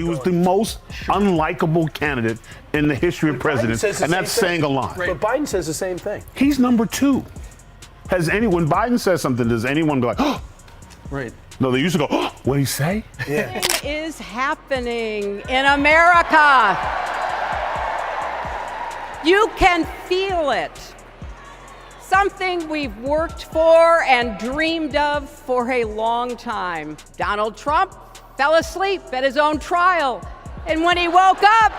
He was the most unlikable candidate in the history of presidents, and that's saying a lot. Right. But Biden says the same thing. He's number 2. When Biden says something, does anyone be like, oh? Right. No, they used to go, oh, what'd he say? Yeah. Something is happening in America. You can feel it. Something we've worked for and dreamed of for a long time. Donald Trump fell asleep at his own trial, and when he woke up,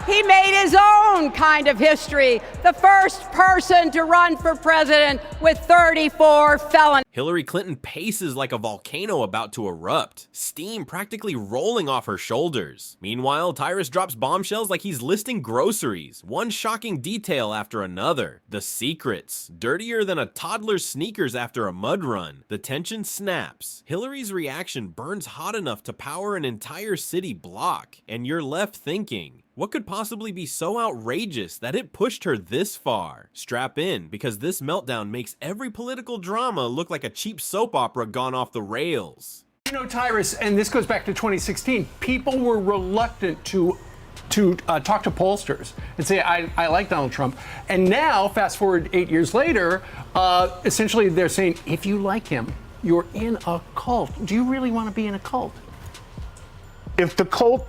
he made his own kind of history. The first person to run for president with 34 felonies. Hillary Clinton paces like a volcano about to erupt, steam practically rolling off her shoulders. Meanwhile, Tyrus drops bombshells like he's listing groceries, one shocking detail after another. The secrets, dirtier than a toddler's sneakers after a mud run. The tension snaps. Hillary's reaction burns hot enough to power an entire city block, and you're left thinking, what could possibly be so outrageous that it pushed her this far? Strap in, because this meltdown makes every political drama look like a cheap soap opera gone off the rails. You know, Tyrus, and this goes back to 2016, people were reluctant to talk to pollsters and say, I like Donald Trump. And now, fast forward 8 years later, essentially they're saying, if you like him, you're in a cult. Do you really want to be in a cult? If the cult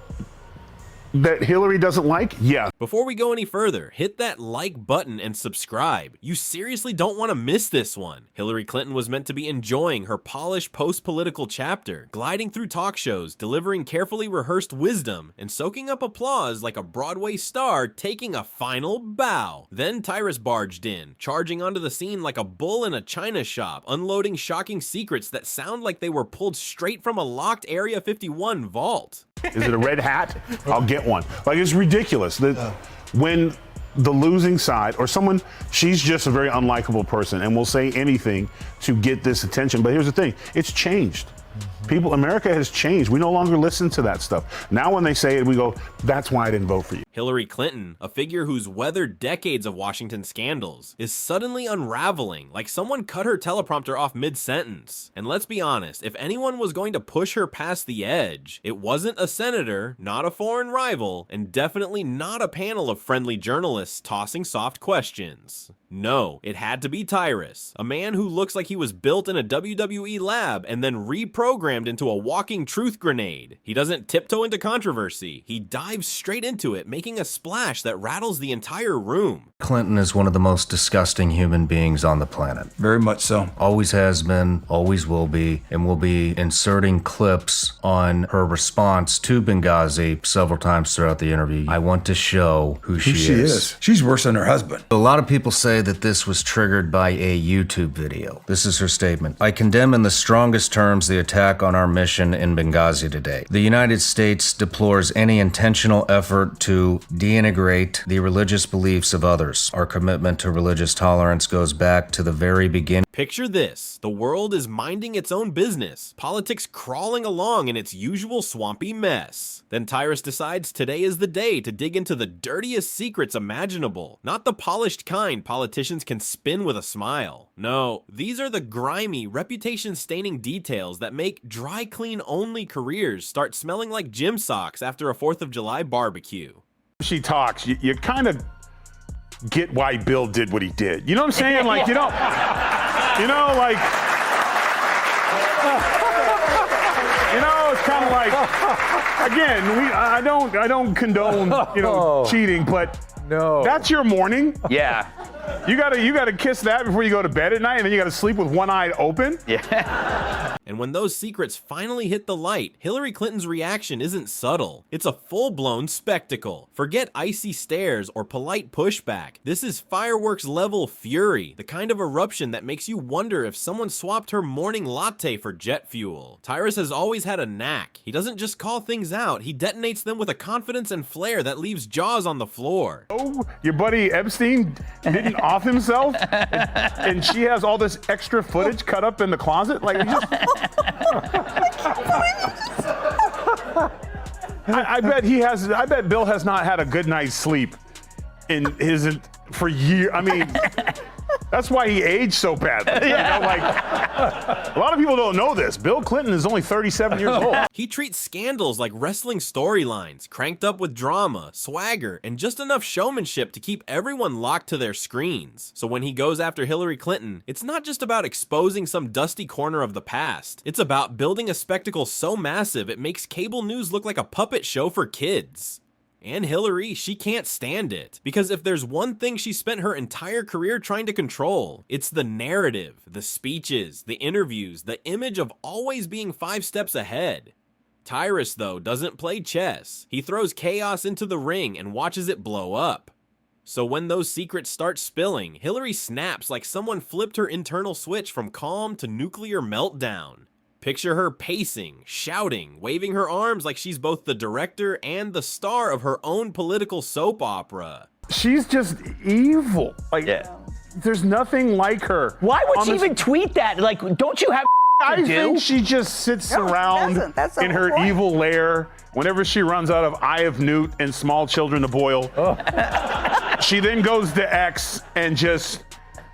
that Hillary doesn't like, yeah. Before we go any further, hit that like button and subscribe. You seriously don't want to miss this one. Hillary Clinton was meant to be enjoying her polished post-political chapter, gliding through talk shows, delivering carefully rehearsed wisdom, and soaking up applause like a Broadway star taking a final bow. Then Tyrus barged in, charging onto the scene like a bull in a china shop, unloading shocking secrets that sound like they were pulled straight from a locked Area 51 vault. Is it a red hat? I'll get one. Like, it's ridiculous that when the losing side or someone, she's just a very unlikable person and will say anything to get this attention. But here's the thing, it's changed. America has changed. We no longer listen to that stuff. Now when they say it, we go, that's why I didn't vote for you. Hillary Clinton, a figure who's weathered decades of Washington scandals, is suddenly unraveling like someone cut her teleprompter off mid-sentence. And let's be honest, if anyone was going to push her past the edge, it wasn't a senator, not a foreign rival, and definitely not a panel of friendly journalists tossing soft questions. No, it had to be Tyrus, a man who looks like he was built in a WWE lab and then reprogrammed into a walking truth grenade. He doesn't tiptoe into controversy, he dives straight into it, making a splash that rattles the entire room. Clinton is one of the most disgusting human beings on the planet. Very much so. Always has been, always will be, and will be inserting clips on her response to Benghazi several times throughout the interview. I want to show who she is. She's worse than her husband. A lot of people say that this was triggered by a YouTube video. This is her statement. I condemn in the strongest terms the attack on our mission in Benghazi today. The United States deplores any intentional effort to denigrate the religious beliefs of others. Our commitment to religious tolerance goes back to the very beginning. Picture this, the world is minding its own business, politics crawling along in its usual swampy mess. Then Tyrus decides today is the day to dig into the dirtiest secrets imaginable, not the polished kind politicians can spin with a smile. No, these are the grimy, reputation-staining details that make dry clean only careers start smelling like gym socks after a 4th of July barbecue. She talks, you kind of get why Bill did what he did. You know what I'm saying? Like, like, it's kind of like, again, I don't condone, cheating, but no, that's your morning. Yeah. You gotta kiss that before you go to bed at night, and then you gotta sleep with one eye open. Yeah. And when those secrets finally hit the light, Hillary Clinton's reaction isn't subtle. It's a full-blown spectacle. Forget icy stares or polite pushback. This is fireworks-level fury, the kind of eruption that makes you wonder if someone swapped her morning latte for jet fuel. Tyrus has always had a knack. He doesn't just call things out, he detonates them with a confidence and flair that leaves jaws on the floor. Oh, your buddy Epstein didn't off himself, and she has all this extra footage cut up in the closet? Like, I bet Bill has not had a good night's sleep for years. I mean, That's why he aged so badly. Yeah. You know, like, a lot of people don't know this. Bill Clinton is only 37 years old. He treats scandals like wrestling storylines, cranked up with drama, swagger, and just enough showmanship to keep everyone locked to their screens. So when he goes after Hillary Clinton, it's not just about exposing some dusty corner of the past. It's about building a spectacle so massive it makes cable news look like a puppet show for kids. And Hillary, she can't stand it. Because if there's one thing she spent her entire career trying to control, it's the narrative, the speeches, the interviews, the image of always being 5 steps ahead. Tyrus, though, doesn't play chess. He throws chaos into the ring and watches it blow up. So when those secrets start spilling, Hillary snaps like someone flipped her internal switch from calm to nuclear meltdown. Picture her pacing, shouting, waving her arms like she's both the director and the star of her own political soap opera. She's just evil. Like, there's nothing like her. Why would she even tweet that? Like, don't you have I think she just sits around in her evil lair. Whenever she runs out of Eye of Newt and Small Children to Boil, she then goes to X and just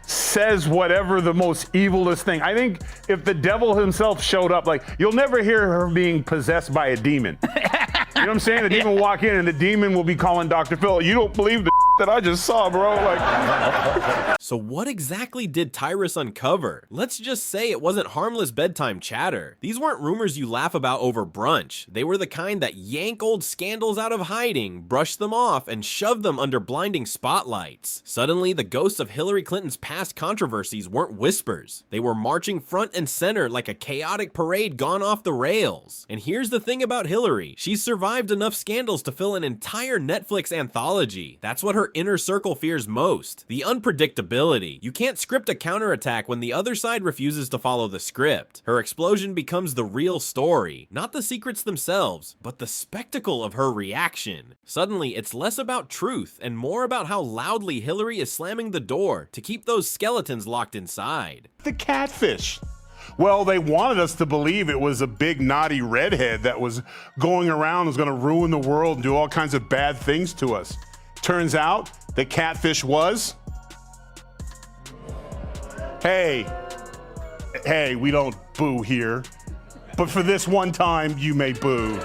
says whatever the most evilest thing. I think if the devil himself showed up, like, you'll never hear her being possessed by a demon. You know what I'm saying? The demon will walk in and the demon will be calling Dr. Phil. You don't believe the that I just saw, bro. Like. So what exactly did Tyrus uncover? Let's just say it wasn't harmless bedtime chatter. These weren't rumors you laugh about over brunch. They were the kind that yank old scandals out of hiding, brush them off, and shove them under blinding spotlights. Suddenly, the ghosts of Hillary Clinton's past controversies weren't whispers. They were marching front and center like a chaotic parade gone off the rails. And here's the thing about Hillary. She's survived enough scandals to fill an entire Netflix anthology. That's what her inner circle fears most. The unpredictability. You can't script a counterattack when the other side refuses to follow the script. Her explosion becomes the real story. Not the secrets themselves, but the spectacle of her reaction. Suddenly, it's less about truth and more about how loudly Hillary is slamming the door to keep those skeletons locked inside. The catfish. Well, they wanted us to believe it was a big naughty redhead that was going around, was going to ruin the world and do all kinds of bad things to us. Turns out the catfish was, hey, we don't boo here, but for this one time, you may boo.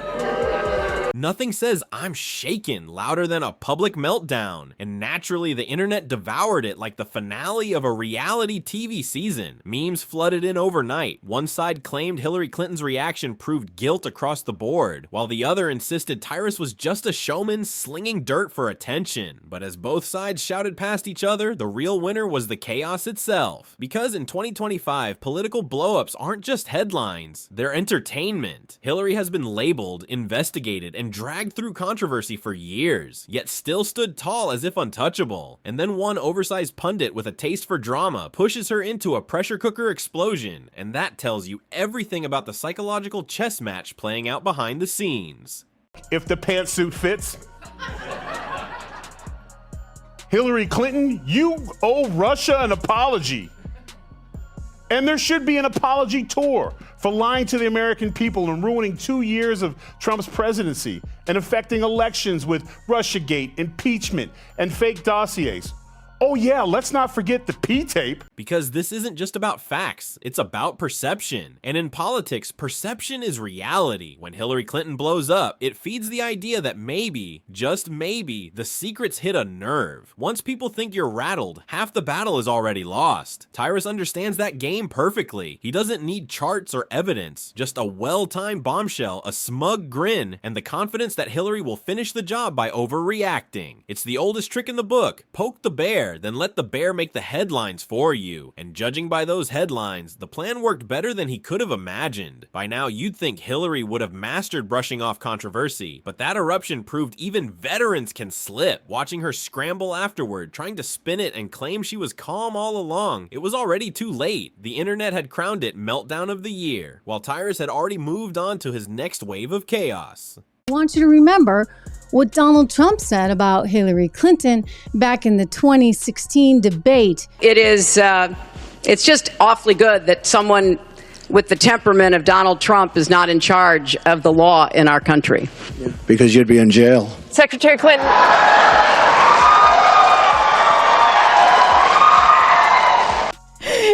Nothing says "I'm shaken" louder than a public meltdown, and naturally the internet devoured it like the finale of a reality TV season. Memes flooded in overnight. One side claimed Hillary Clinton's reaction proved guilt across the board, while the other insisted Tyrus was just a showman slinging dirt for attention. But as both sides shouted past each other, the real winner was the chaos itself. Because in 2025, political blowups aren't just headlines, they're entertainment. Hillary has been labeled, investigated, and dragged through controversy for years, yet still stood tall as if untouchable. And then one oversized pundit with a taste for drama pushes her into a pressure cooker explosion, and that tells you everything about the psychological chess match playing out behind the scenes. If the pantsuit fits, Hillary Clinton, you owe Russia an apology. And there should be an apology tour for lying to the American people and ruining 2 years of Trump's presidency and affecting elections with Russiagate, impeachment, and fake dossiers. Oh yeah, let's not forget the P-tape. Because this isn't just about facts, it's about perception. And in politics, perception is reality. When Hillary Clinton blows up, it feeds the idea that maybe, just maybe, the secrets hit a nerve. Once people think you're rattled, half the battle is already lost. Tyrus understands that game perfectly. He doesn't need charts or evidence, just a well-timed bombshell, a smug grin, and the confidence that Hillary will finish the job by overreacting. It's the oldest trick in the book. Poke the bear, then let the bear make the headlines for you. And judging by those headlines, the plan worked better than he could have imagined. By now, you'd think Hillary would have mastered brushing off controversy, but that eruption proved even veterans can slip. Watching her scramble afterward, trying to spin it and claim she was calm all along, it was already too late. The internet had crowned it meltdown of the year, while Tyrus had already moved on to his next wave of chaos. I want you to remember what Donald Trump said about Hillary Clinton back in the 2016 debate. It's just awfully good that someone with the temperament of Donald Trump is not in charge of the law in our country. Because you'd be in jail. Secretary Clinton.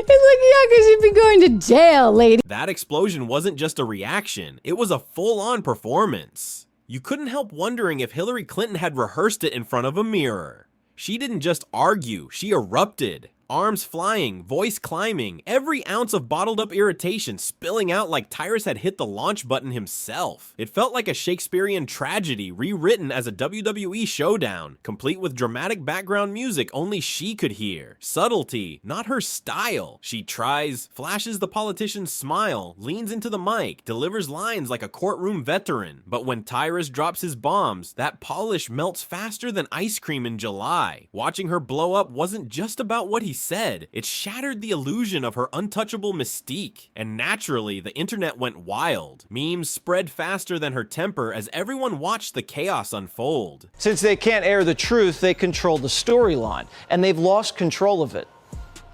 yeah, because you'd be going to jail, lady. That explosion wasn't just a reaction, it was a full-on performance. You couldn't help wondering if Hillary Clinton had rehearsed it in front of a mirror. She didn't just argue, she erupted. Arms flying, voice climbing, every ounce of bottled up irritation spilling out like Tyrus had hit the launch button himself. It felt like a Shakespearean tragedy rewritten as a WWE showdown, complete with dramatic background music only she could hear. Subtlety, not her style. She tries, flashes the politician's smile, leans into the mic, delivers lines like a courtroom veteran. But when Tyrus drops his bombs, that polish melts faster than ice cream in July. Watching her blow up wasn't just about what he said, it shattered the illusion of her untouchable mystique, and naturally the internet went wild. Memes spread faster than her temper as everyone watched the chaos unfold. Since they can't air the truth, they control the storyline, and they've lost control of it.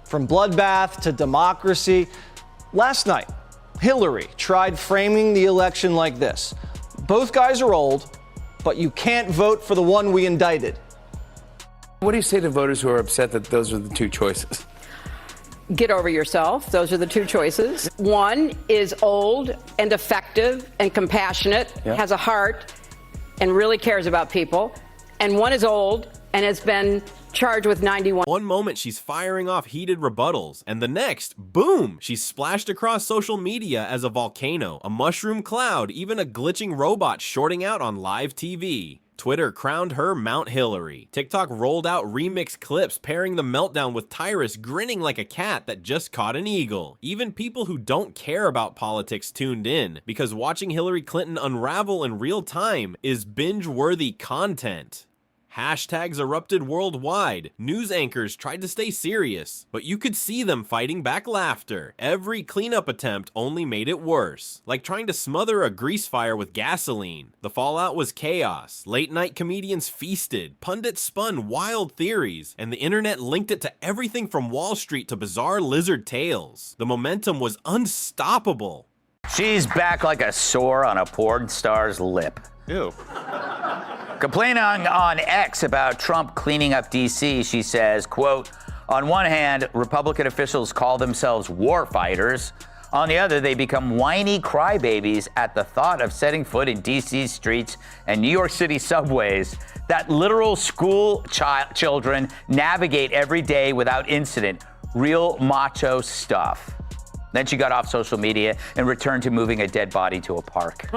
From bloodbath to democracy. Last night, Hillary tried framing the election like this. Both guys are old, but you can't vote for the one we indicted. What do you say to voters who are upset that those are the two choices? Get over yourself. Those are the two choices. One is old and effective and compassionate, has a heart, and really cares about people. And one is old and has been charged with 91. One moment she's firing off heated rebuttals, and the next, boom, she's splashed across social media as a volcano, a mushroom cloud, even a glitching robot shorting out on live TV. Twitter crowned her Mount Hillary. TikTok rolled out remix clips pairing the meltdown with Tyrus grinning like a cat that just caught an eagle. Even people who don't care about politics tuned in, because watching Hillary Clinton unravel in real time is binge-worthy content. Hashtags erupted worldwide. News anchors tried to stay serious, but you could see them fighting back laughter. Every cleanup attempt only made it worse, like trying to smother a grease fire with gasoline. The fallout was chaos. Late-night comedians feasted, pundits spun wild theories, and the internet linked it to everything from Wall Street to bizarre lizard tales. The momentum was unstoppable. She's back like a sore on a porn star's lip. Ew. Complaining on X about Trump cleaning up D.C., she says, quote, on one hand, Republican officials call themselves war fighters. On the other, they become whiny crybabies at the thought of setting foot in D.C.'s streets and New York City subways that literal school children navigate every day without incident. Real macho stuff. Then she got off social media and returned to moving a dead body to a park.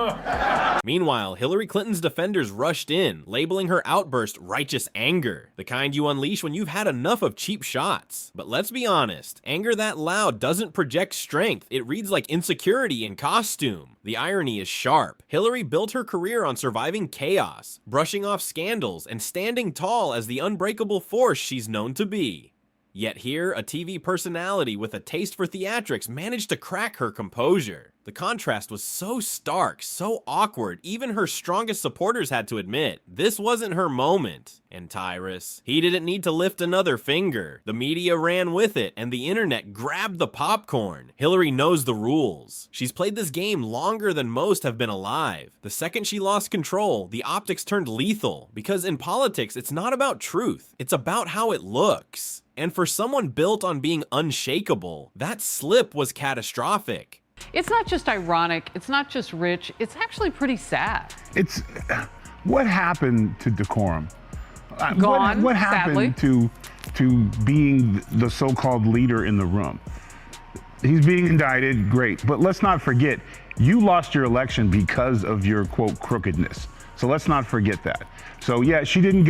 Meanwhile, Hillary Clinton's defenders rushed in, labeling her outburst righteous anger, the kind you unleash when you've had enough of cheap shots. But let's be honest, anger that loud doesn't project strength, it reads like insecurity in costume. The irony is sharp. Hillary built her career on surviving chaos, brushing off scandals, and standing tall as the unbreakable force she's known to be. Yet here, a TV personality with a taste for theatrics managed to crack her composure. The contrast was so stark, so awkward, even her strongest supporters had to admit, this wasn't her moment. And Tyrus, he didn't need to lift another finger. The media ran with it, and the internet grabbed the popcorn. Hillary knows the rules. She's played this game longer than most have been alive. The second she lost control, the optics turned lethal, because in politics, it's not about truth, it's about how it looks. And for someone built on being unshakable, that slip was catastrophic. It's not just ironic, it's not just rich, it's actually pretty sad. It's what happened to decorum? Gone, what happened to being the so-called leader in the room? He's being indicted, great, but let's not forget, you lost your election because of your, quote, crookedness. So let's not forget that. So yeah, she didn't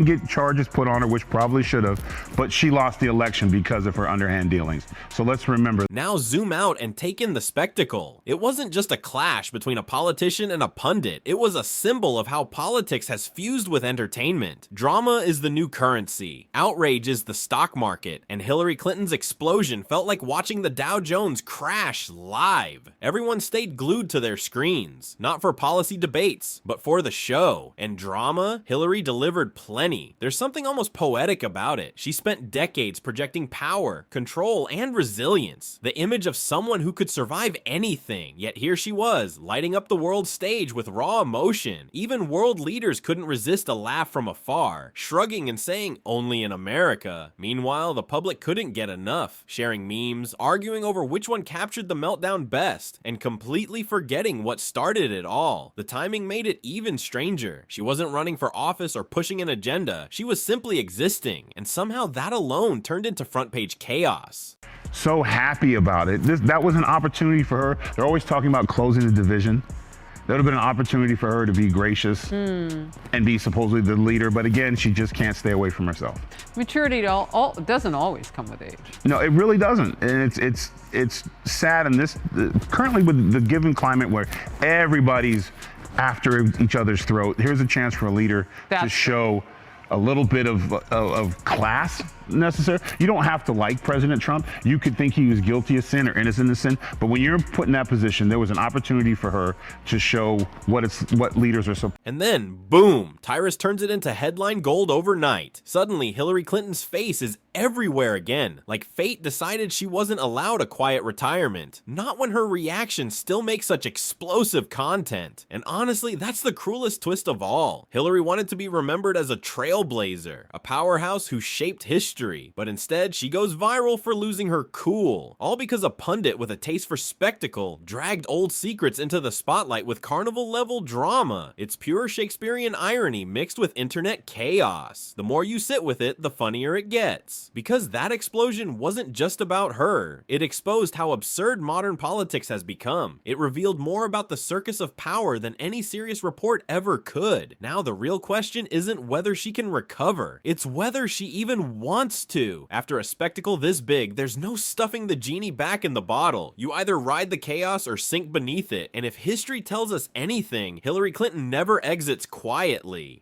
get charges put on her, which probably should have, but she lost the election because of her underhand dealings. So let's remember. Now zoom out and take in the spectacle. It wasn't just a clash between a politician and a pundit. It was a symbol of how politics has fused with entertainment. Drama is the new currency. Outrage is the stock market. And Hillary Clinton's explosion felt like watching the Dow Jones crash live. Everyone stayed glued to their screens, not for policy debates, but for the show. And drama? Hillary delivered plenty. There's something almost poetic about it. She spent decades projecting power, control, and resilience. The image of someone who could survive anything, yet here she was, lighting up the world stage with raw emotion. Even world leaders couldn't resist a laugh from afar, shrugging and saying, "Only in America." Meanwhile, the public couldn't get enough, sharing memes, arguing over which one captured the meltdown best, and completely forgetting what started it all. The timing made it even stranger. She wasn't running for office or pushing an agenda, she was simply existing, and somehow that alone turned into front page chaos. So happy about it. That was an opportunity for her. They're always talking about closing the division. That would have been an opportunity for her to be gracious and be supposedly the leader, but again, she just can't stay away from herself. Maturity doesn't always come with age. No, it really doesn't, and it's sad in this currently with the given climate where everybody's after each other's throat. Here's a chance for a leader to show a little bit of class necessary. You don't have to like President Trump. You could think he was guilty of sin or innocent of sin, but when you're put in that position, there was an opportunity for her to show what leaders are supposed. And then, boom, Tyrus turns it into headline gold overnight. Suddenly, Hillary Clinton's face is everywhere again, like fate decided she wasn't allowed a quiet retirement. Not when her reactions still make such explosive content. And honestly, that's the cruelest twist of all. Hillary wanted to be remembered as a trailblazer, a powerhouse who shaped history, but instead she goes viral for losing her cool. All because a pundit with a taste for spectacle dragged old secrets into the spotlight with carnival-level drama. It's pure Shakespearean irony mixed with internet chaos. The more you sit with it, the funnier it gets. Because that explosion wasn't just about her. It exposed how absurd modern politics has become. It revealed more about the circus of power than any serious report ever could. Now the real question isn't whether she can recover, it's whether she even wants to. After a spectacle this big, there's no stuffing the genie back in the bottle. You either ride the chaos or sink beneath it, and if history tells us anything, Hillary Clinton never exits quietly.